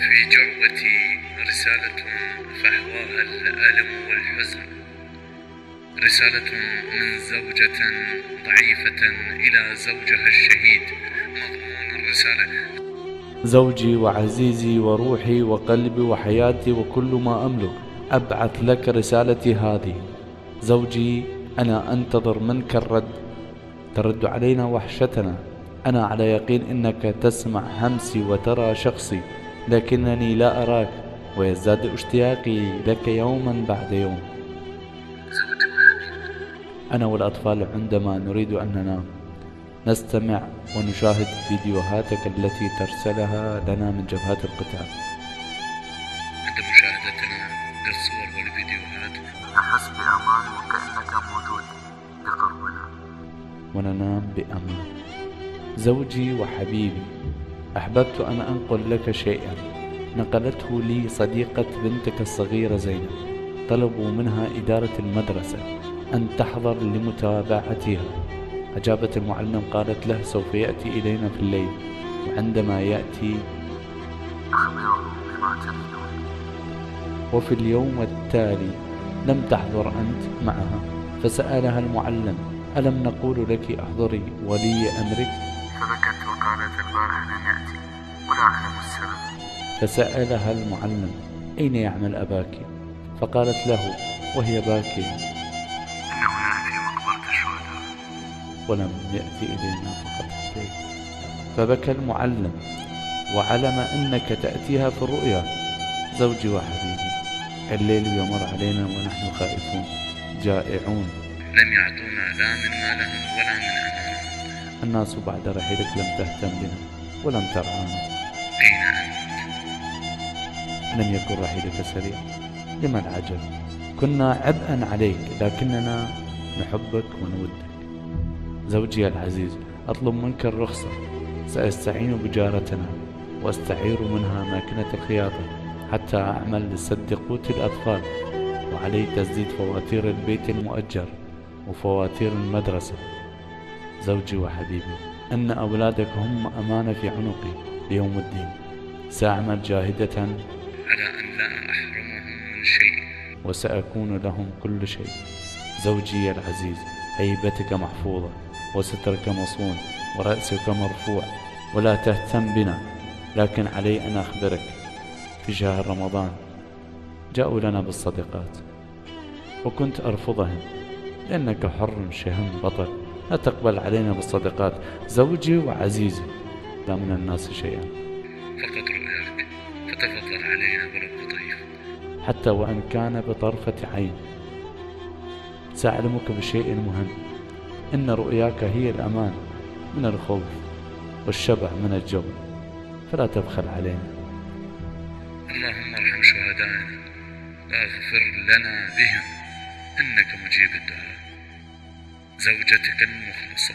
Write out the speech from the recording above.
في جعبتي رسالة فحواها الألم والحزن، رسالة من زوجة ضعيفة إلى زوجها الشهيد. مضمون الرسالة: زوجي وعزيزي وروحي وقلبي وحياتي وكل ما أملك، أبعث لك رسالتي هذه. زوجي، أنا أنتظر منك الرد، ترد علينا وحشتنا. أنا على يقين إنك تسمع همسي وترى شخصي، لكنني لا أراك، ويزداد اشتياقي لك يوما بعد يوم. زوجي وحبيبي، أنا والأطفال عندما نريد أن ننام نستمع ونشاهد فيديوهاتك التي ترسلها لنا من جبهات القتال. عند مشاهدتنا للصور والفيديوهات نحس بأمان وكأنك موجود بقربنا، وننام بأمان. زوجي وحبيبي، أحببت أن أنقل لك شيئا نقلته لي صديقة بنتك الصغيرة زينب. طلبوا منها إدارة المدرسة أن تحضر لمتابعتها. أجابت المعلم قالت له سوف يأتي إلينا في الليل، وعندما يأتي أخبره بما تريدون. وفي اليوم التالي لم تحضر أنت معها، فسألها المعلم: ألم نقول لك أحضري ولي أمرك؟ فبكت وقالت: البارحة لم يأتي ولا أعلم السبب. فسألها المعلم: أين يعمل أباك؟ فقالت له وهي باكية: إنه نائم في مقبرة الشهداء ولم يأتي إلينا فقط الليل. فبكى المعلم وعلم أنك تأتيها في الرؤيا. زوجي وحبيبي، الليل يمر علينا ونحن خائفون جائعون، لم يعطونا لا من مالهم ولا من أمانهم. الناس بعد رحيلك لم تهتم بنا ولم ترعانا. أين أنت؟ لم يكن رحيلك سريع، لما العجل؟ كنا عبئا عليك، لكننا نحبك ونودك. زوجي العزيز، أطلب منك الرخصة، سأستعين بجارتنا وأستعير منها ماكينة الخياطة حتى أعمل لسد قوت الأطفال، وعلي تسديد فواتير البيت المؤجر وفواتير المدرسة. زوجي وحبيبي، أن أولادك هم أمانة في عنقي ليوم الدين. سأعمل جاهدة على أن لا أحرمهم من شيء، وسأكون لهم كل شيء. زوجي العزيز، هيبتك محفوظة وسترك مصون ورأسك مرفوع، ولا تهتم بنا، لكن علي أن أخبرك: في شهر رمضان جاءوا لنا بالصدقات وكنت أرفضهم، لأنك حر شهم بطل، لا تقبل علينا بالصدقات. زوجي وعزيزي، لا من الناس شيئا، فقط رؤياك، فتفضل علينا ولو بضيف، حتى وإن كان بطرفة عين. سأعلمك بشيء مهم: إن رؤياك هي الأمان من الخوف والشبع من الجوع، فلا تبخل علينا. اللهم ارحم شهدائنا واغفر لنا بهم، إنك مجيب الدعاء. زوجتك المخلصة.